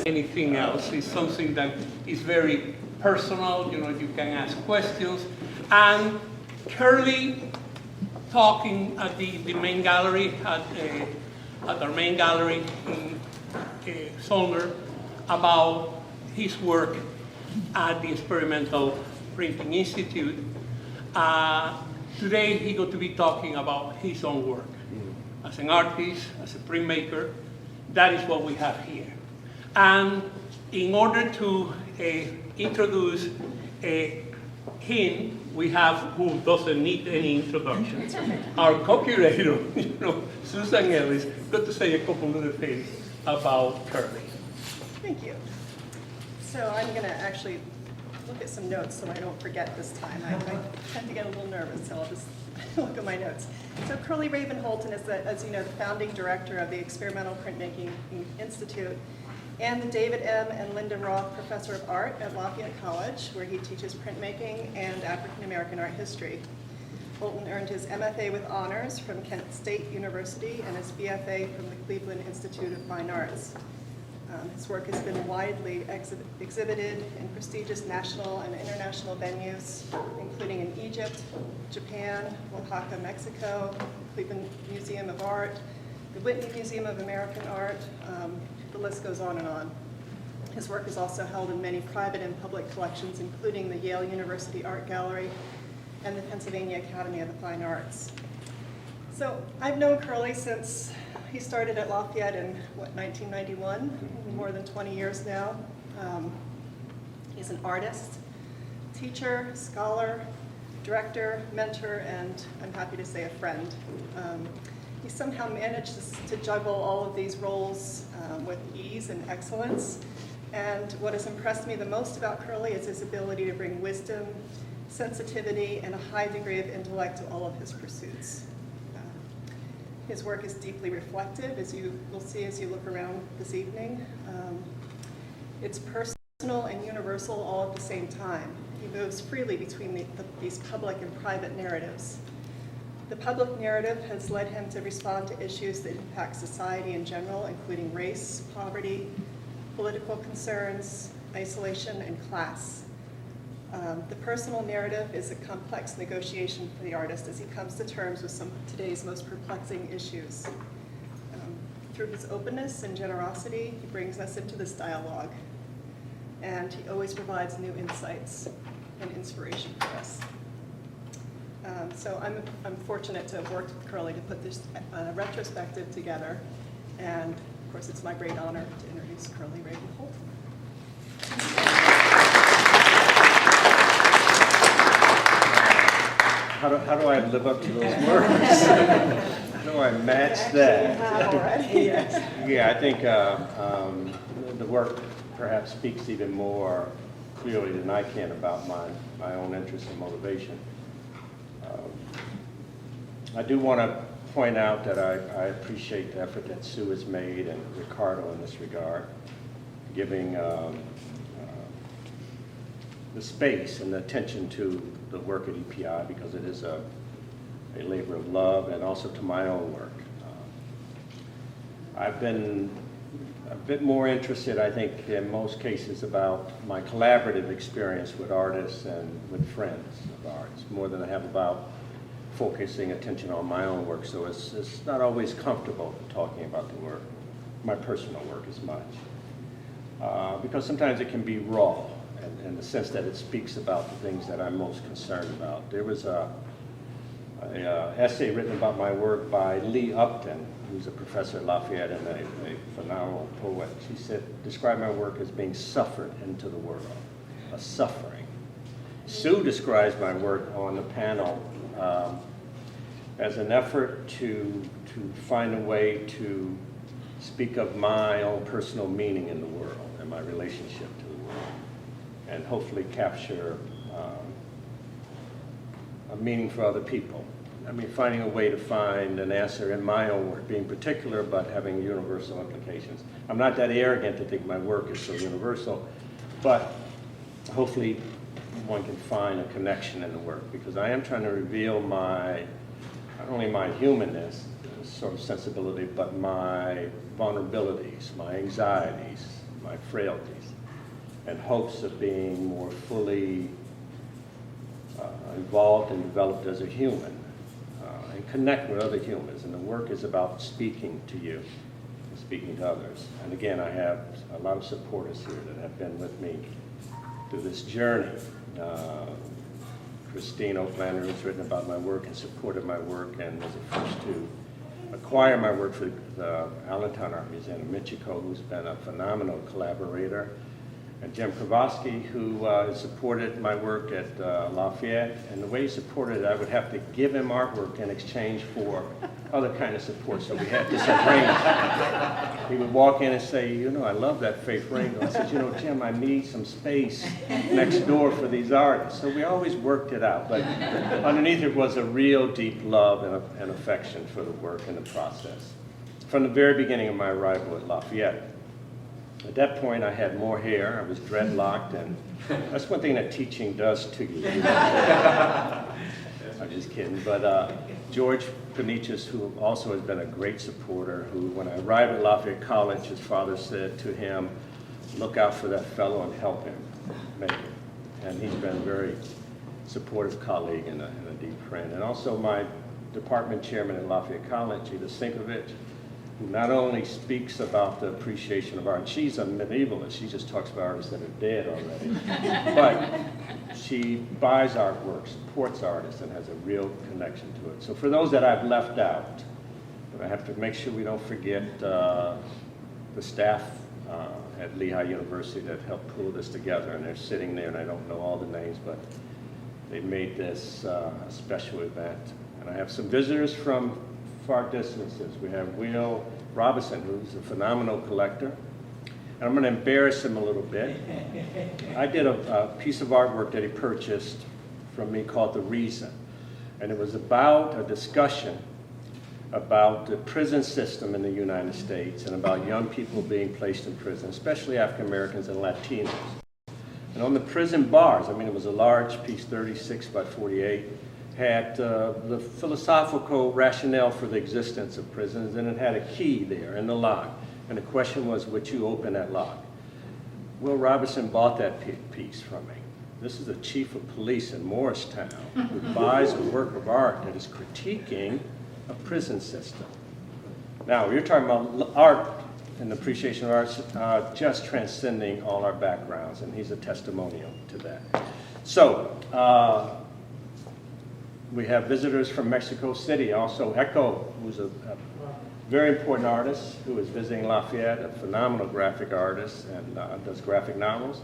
Anything else. It's something that is very personal, you know, you can ask questions. And Curlee talking at the main gallery, at our main gallery in Solner, about his work at the Experimental Printing Institute. Today he's going to be talking about his own work. As an artist, as a printmaker, that is what we have here. And in order to introduce him, we have, who doesn't need any introduction, our co-curator, you know, Susan Ellis, got to say a couple little things about Curlee. Thank you. So I'm going to actually look at some notes so I don't forget this time. I tend to get a little nervous, so I'll just look at my notes. So Curlee Raven Holton is, as you know, the founding director of the Experimental Printmaking Institute and the David M. and Linda Roth Professor of Art at Lafayette College, where he teaches printmaking and African American art history. Holton earned his MFA with honors from Kent State University and his BFA from the Cleveland Institute of Fine Arts. His work has been widely exhibited in prestigious national and international venues, including in Egypt, Japan, Oaxaca, Mexico, Cleveland Museum of Art, the Whitney Museum of American Art. The list goes on and on. His work is also held in many private and public collections, including the Yale University Art Gallery and the Pennsylvania Academy of the Fine Arts. So I've known Curlee since he started at Lafayette in, 1991, more than 20 years now. He's an artist, teacher, scholar, director, mentor, and I'm happy to say a friend. He somehow manages to juggle all of these roles with ease and excellence. And what has impressed me the most about Curlee is his ability to bring wisdom, sensitivity, and a high degree of intellect to all of his pursuits. His work is deeply reflective, as you will see as you look around this evening. It's personal. personal and universal all at the same time. He moves freely between these public and private narratives. The public narrative has led him to respond to issues that impact society in general, including race, poverty, political concerns, isolation, and class. The personal narrative is a complex negotiation for the artist as he comes to terms with some of today's most perplexing issues. Through his openness and generosity, he brings us into this dialogue, and he always provides new insights and inspiration for us. So I'm fortunate to have worked with Curlee to put this retrospective together, and of course it's my great honor to introduce Curlee Raven Holton. How do I live up to those words? How do I match that? Yeah, I think the work perhaps speaks even more clearly than I can about my own interest and motivation. I do want to point out that I appreciate the effort that Sue has made and Ricardo in this regard, giving the space and the attention to the work at EPI, because it is a labor of love, and also to my own work. I've been a bit more interested, I think, in most cases about my collaborative experience with artists and with friends of arts, more than I have about focusing attention on my own work. So it's not always comfortable talking about the work, my personal work as much, because sometimes it can be raw in the sense that it speaks about the things that I'm most concerned about. There was a essay written about my work by Lee Upton, who's a professor at Lafayette and a phenomenal poet. She said, described my work as being suffered into the world, a suffering. Sue describes my work on the panel as an effort to find a way to speak of my own personal meaning in the world and my relationship to the world, and hopefully capture a meaning for other people. I mean, finding a way to find an answer in my own work, being particular but having universal implications. I'm not that arrogant to think my work is so universal, but hopefully one can find a connection in the work, because I am trying to reveal not only my humanness, sort of sensibility, but my vulnerabilities, my anxieties, my frailties, and hopes of being more fully involved and developed as a human, and connect with other humans. And the work is about speaking to you and speaking to others. And again, I have a lot of supporters here that have been with me through this journey. Christine Oaklander, who's written about my work and supported my work and was the first to acquire my work for the Allentown Art Museum in Michiko, who's been a phenomenal collaborator. And Jim Kravosky, who has supported my work at Lafayette. And the way he supported it, I would have to give him artwork in exchange for other kind of support. So we had this arrangement. He would walk in and say, you know, I love that Faith Ringo. I said, you know, Jim, I need some space next door for these artists. So we always worked it out. But underneath it was a real deep love and affection for the work and the process. From the very beginning of my arrival at Lafayette. At that point, I had more hair. I was dreadlocked, and that's one thing that teaching does to you. I'm just kidding. But George Panichas, who also has been a great supporter, who, when I arrived at Lafayette College, his father said to him, look out for that fellow and help him make it. And he's been a very supportive colleague and a deep friend. And also my department chairman at Lafayette College, Ida Sinkovich, who not only speaks about the appreciation of art, she's a medievalist, she just talks about artists that are dead already, but she buys artwork, supports artists, and has a real connection to it. So for those that I've left out, I have to make sure we don't forget the staff at Lehigh University that helped pull this together, and they're sitting there, and I don't know all the names, but they made this a special event. And I have some visitors from far distances. We have Will Robinson, who's a phenomenal collector. And I'm going to embarrass him a little bit. I did a piece of artwork that he purchased from me called The Reason. And it was about a discussion about the prison system in the United States and about young people being placed in prison, especially African Americans and Latinos. And on the prison bars, I mean, it was a large piece, 36 by 48, had the philosophical rationale for the existence of prisons, and it had a key there in the lock. And the question was, would you open that lock? Will Robertson bought that piece from me. This is the chief of police in Morristown who buys a work of art that is critiquing a prison system. Now, you're talking about art and appreciation of arts just transcending all our backgrounds, and he's a testimonial to that. So, we have visitors from Mexico City, also Echo, who's a very important artist who is visiting Lafayette, a phenomenal graphic artist and does graphic novels.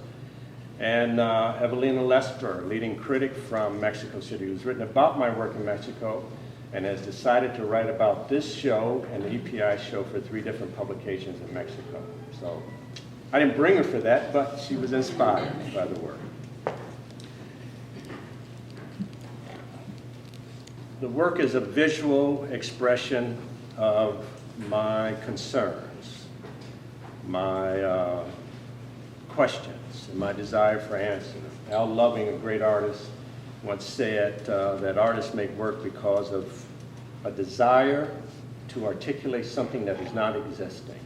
And Evelina Lesper, leading critic from Mexico City, who's written about my work in Mexico and has decided to write about this show and the EPI show for 3 different publications in Mexico. So I didn't bring her for that, but she was inspired by the work. The work is a visual expression of my concerns, my questions, and my desire for answers. Al Loving, a great artist, once said that artists make work because of a desire to articulate something that is not existing,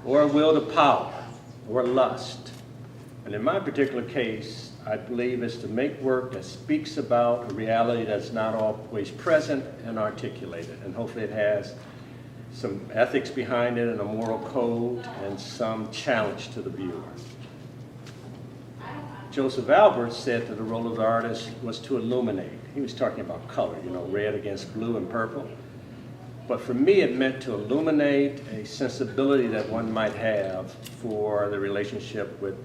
or a will to power, or lust. And in my particular case, I believe is to make work that speaks about a reality that's not always present and articulated. And hopefully it has some ethics behind it and a moral code and some challenge to the viewer. Joseph Albert said that the role of the artist was to illuminate. He was talking about color, you know, red against blue and purple. But for me, it meant to illuminate a sensibility that one might have for the relationship with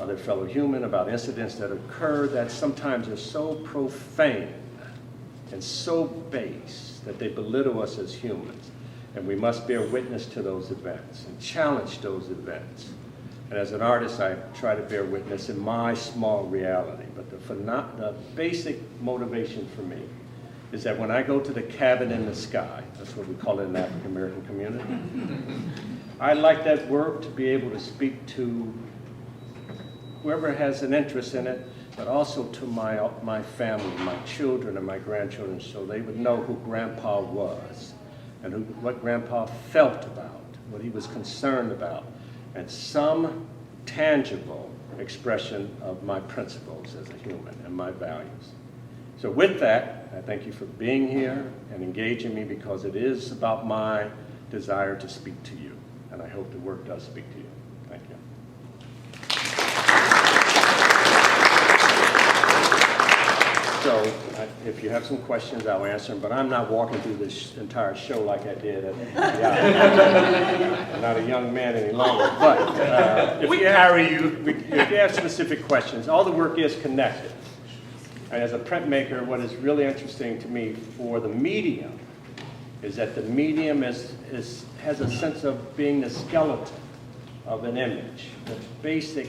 their fellow human, about incidents that occur that sometimes are so profane and so base that they belittle us as humans. And we must bear witness to those events and challenge those events. And as an artist, I try to bear witness in my small reality. But the basic motivation for me is that when I go to the cabin in the sky, that's what we call it in the African American community, I like that work to be able to speak to whoever has an interest in it, but also to my family, my children and my grandchildren, so they would know who Grandpa was and what Grandpa felt about, what he was concerned about, and some tangible expression of my principles as a human and my values. So with that, I thank you for being here and engaging me, because it is about my desire to speak to you, and I hope the work does speak to you. Thank you. So if you have some questions, I'll answer them, but I'm not walking through this entire show like I did at I'm not a young man any longer. But if you have specific questions, all the work is connected. And as a printmaker, what is really interesting to me for the medium is that the medium has a sense of being the skeleton of an image, the basic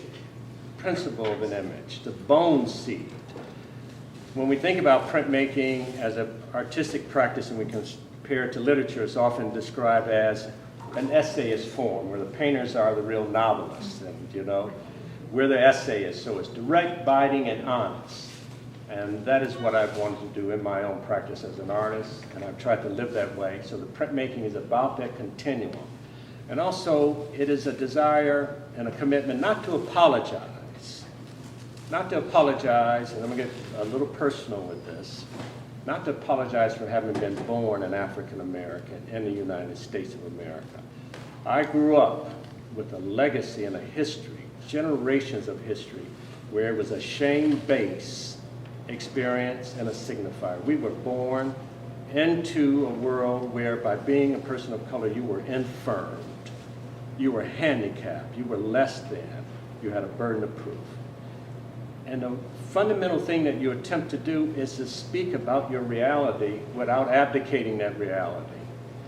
principle of an image, the bone seed. When we think about printmaking as an artistic practice and we compare it to literature, it's often described as an essayist form, where the painters are the real novelists, and you know, we're the essayists, so it's direct, biting, and honest. And that is what I've wanted to do in my own practice as an artist, and I've tried to live that way. So the printmaking is about that continuum. And also, it is a desire and a commitment not to apologize. Not to apologize, and I'm going to get a little personal with this, not to apologize for having been born an African American in the United States of America. I grew up with a legacy and a history, generations of history, where it was a shame-based experience and a signifier. We were born into a world where by being a person of color, you were infirmed, you were handicapped, you were less than, you had a burden of proof. And the fundamental thing that you attempt to do is to speak about your reality without abdicating that reality,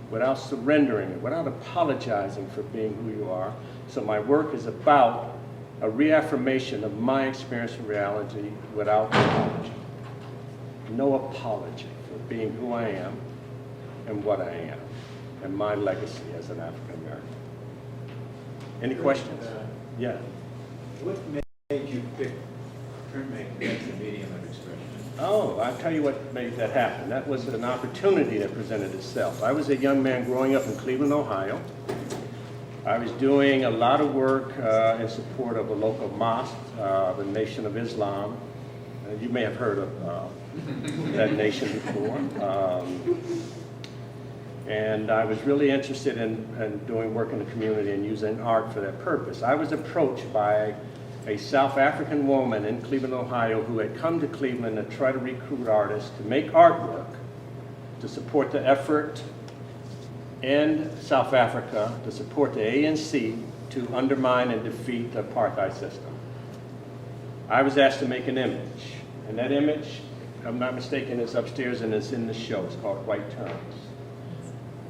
without surrendering it, without apologizing for being who you are. So my work is about a reaffirmation of my experience of reality without apology. No apology for being who I am and what I am, and my legacy as an African American. Any questions? Yeah. made you pick printmaking as a medium of expression? Oh, I'll tell you what made that happen. That was an opportunity that presented itself. I was a young man growing up in Cleveland, Ohio. I was doing a lot of work in support of a local mosque, the Nation of Islam. You may have heard of that nation before. And I was really interested in doing work in the community and using art for that purpose. I was approached by a South African woman in Cleveland, Ohio, who had come to Cleveland to try to recruit artists to make artwork to support the effort in South Africa to support the ANC to undermine and defeat the apartheid system. I was asked to make an image, and that image, if I'm not mistaken, is upstairs and it's in the show. It's called White Terms.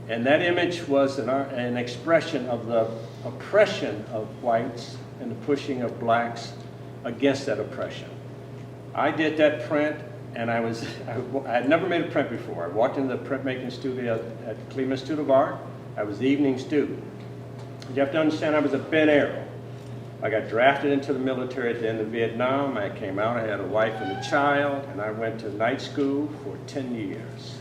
And that image was an expression of the oppression of whites and the pushing of blacks against that oppression. I did that print, and I had never made a print before. I walked into the printmaking studio at Cleveland Institute of Art. I was the evening student. You have to understand I was a Ben Arrow. I got drafted into the military at the end of Vietnam. I came out, I had a wife and a child, and I went to night school for 10 years.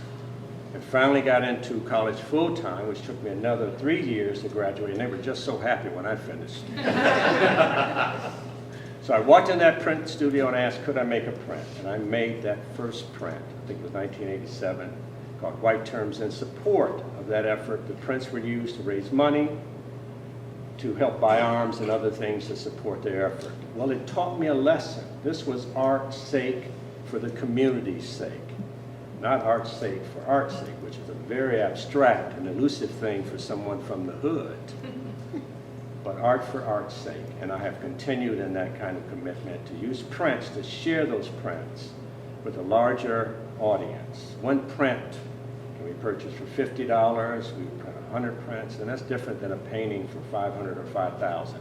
And finally got into college full-time, which took me another 3 years to graduate, and they were just so happy when I finished. So I walked in that print studio and asked, could I make a print? And I made that first print, I think it was 1987, called White Terms. In support of that effort, the prints were used to raise money, to help buy arms and other things to support their effort. Well, it taught me a lesson. This was art's sake for the community's sake. Not art's sake for art's sake, which is a very abstract and elusive thing for someone from the hood, but art for art's sake. And I have continued in that kind of commitment to use prints, to share those prints with a larger audience. One print can be purchased for $50, we print 100 prints, and that's different than a painting for $500 or $5,000,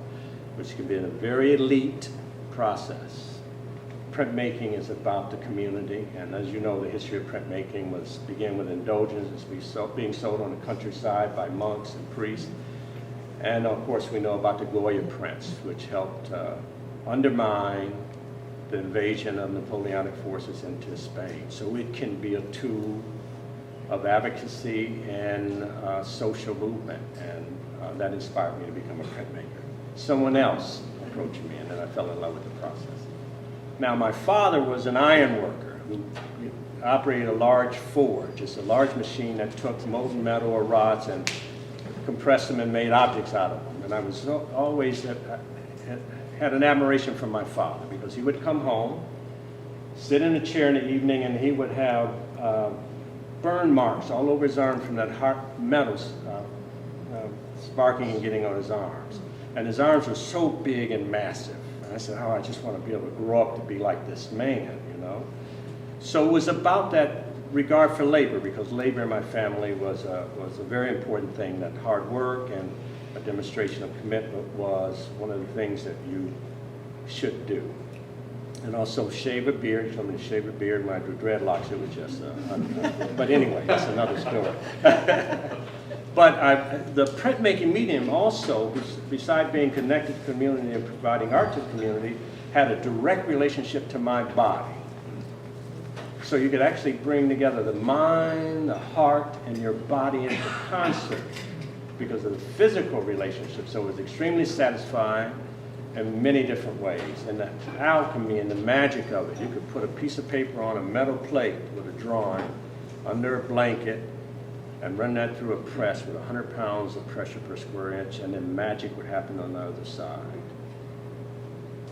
which can be in a very elite process. Printmaking is about the community, and as you know, the history of printmaking began with indulgences being sold on the countryside by monks and priests. And of course, we know about the Goya prints, which helped undermine the invasion of Napoleonic forces into Spain. So it can be a tool of advocacy and social movement, and that inspired me to become a printmaker. Someone else approached me, and then I fell in love with the process. Now, my father was an iron worker who operated a large forge, just a large machine that took molten metal or rods and compressed them and made objects out of them. And I was always had an admiration for my father, because he would come home, sit in a chair in the evening, and he would have burn marks all over his arm from that hot metal sparking and getting on his arms. And his arms were so big and massive. And I said, oh, I just want to be able to grow up to be like this man, you know? So it was about that regard for labor, because labor in my family was a very important thing. That hard work and a demonstration of commitment was one of the things that you should do. And also shave a beard. He told me to shave a beard. When I drew dreadlocks, it was just but anyway, that's another story. But the printmaking medium also, besides being connected to the community and providing art to the community, had a direct relationship to my body. So you could actually bring together the mind, the heart, and your body into concert because of the physical relationship. So it was extremely satisfying in many different ways. And the alchemy and the magic of it. You could put a piece of paper on a metal plate with a drawing under a blanket and run that through a press with 100 pounds of pressure per square inch, and then magic would happen on the other side.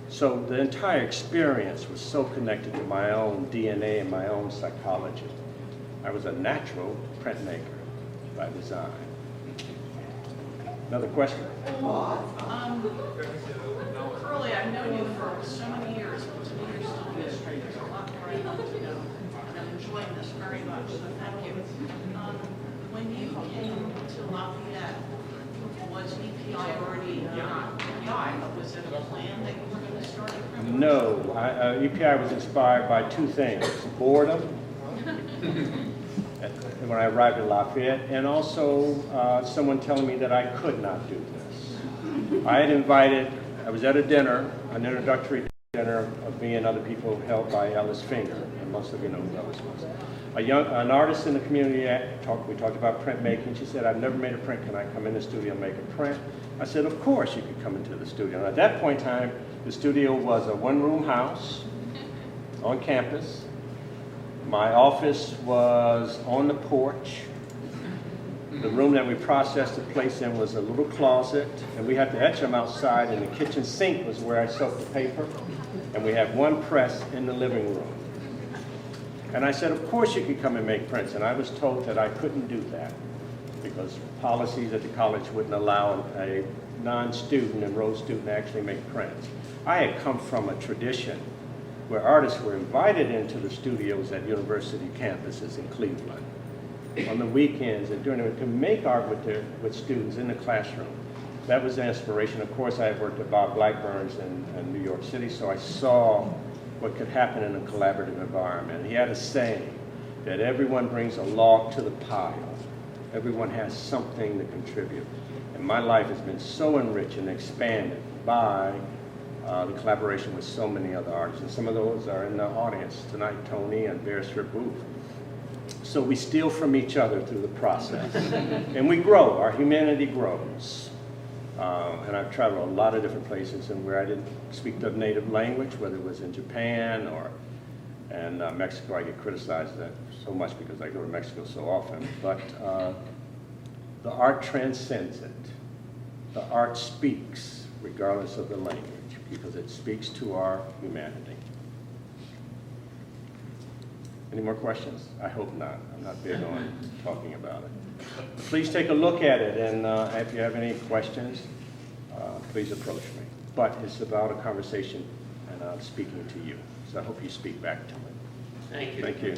So the entire experience was so connected to my own DNA and my own psychology. I was a natural printmaker by design. Another question? Curlee, I've known you for so many years, but to me you're still a mystery. There's a lot more I'd love to know, and I'm enjoying this very much, so thank you. When you came to Lafayette, was EPI already, not EPI, but was it a plan that you were going to start a criminal? No, EPI was inspired by two things: boredom, when I arrived at Lafayette, and also someone telling me that I could not do this. I was at a dinner, an introductory Dinner of me and other people held by Ellis Finger, and most of you know who Ellis was. An artist in the community, we talked about printmaking. She said, I've never made a print, can I come in the studio and make a print? I said, of course you could come into the studio. And at that point in time, the studio was a one-room house on campus. My office was on the porch. The room that we processed the plates in was a little closet, and we had to etch them outside, and the kitchen sink was where I soaked the paper, and we had one press in the living room. And I said, of course you could come and make prints, and I was told that I couldn't do that because policies at the college wouldn't allow a non-student, enrolled student to actually make prints. I had come from a tradition where artists were invited into the studios at university campuses in Cleveland on the weekends and during the week to make art with students in the classroom. That was the inspiration. Of course, I had worked at Bob Blackburn's in New York City, so I saw what could happen in a collaborative environment. He had a saying that everyone brings a log to the pile. Everyone has something to contribute. And my life has been so enriched and expanded by the collaboration with so many other artists. And some of those are in the audience tonight, Tony and Beresford Booth. So we steal from each other through the process. And we grow, our humanity grows. And I've traveled a lot of different places and where I didn't speak the native language, whether it was in Japan or in Mexico. I get criticized that so much because I go to Mexico so often. But the art transcends it. The art speaks regardless of the language because it speaks to our humanity. Any more questions? I hope not. I'm not big on talking about it. Please take a look at it, and if you have any questions, please approach me. But it's about a conversation, and I'm speaking to you. So I hope you speak back to me. Thank you. Thank you.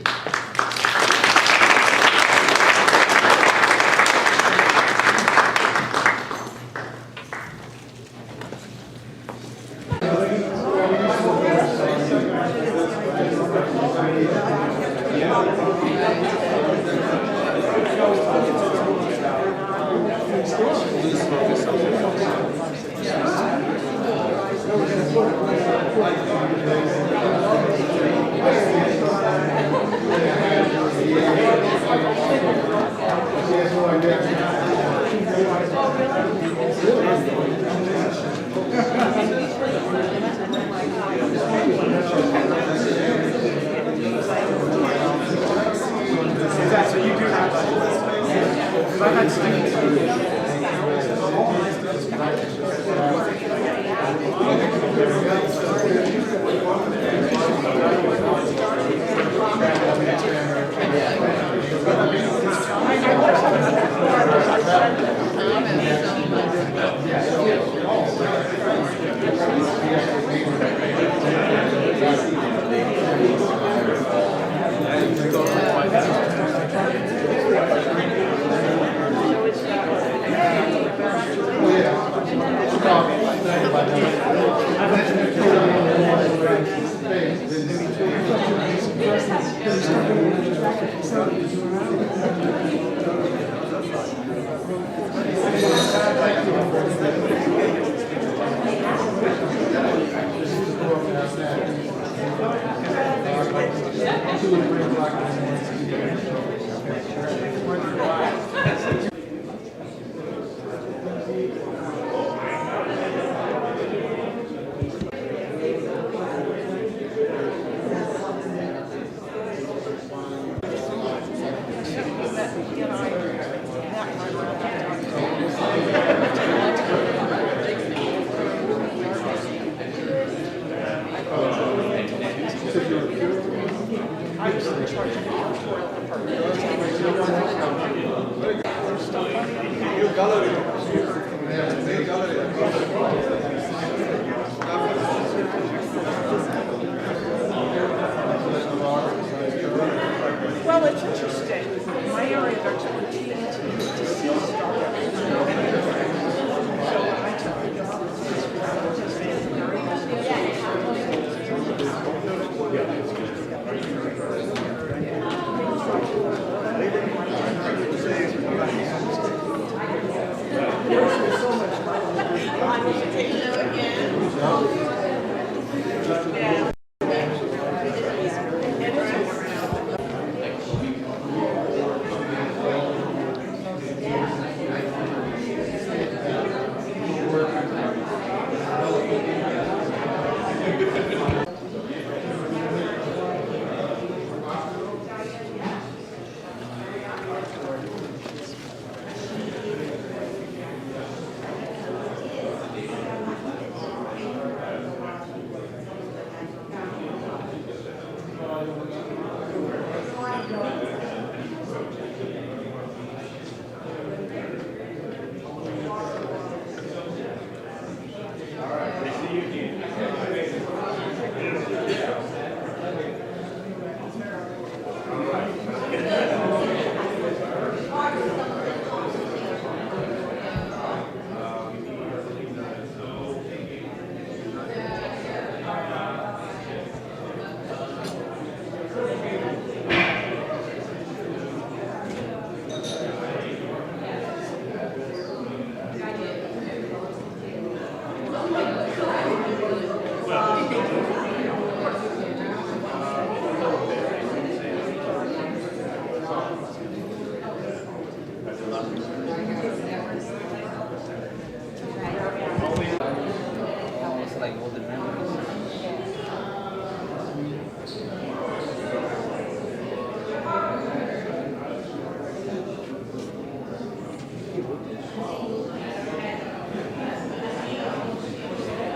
Gallery.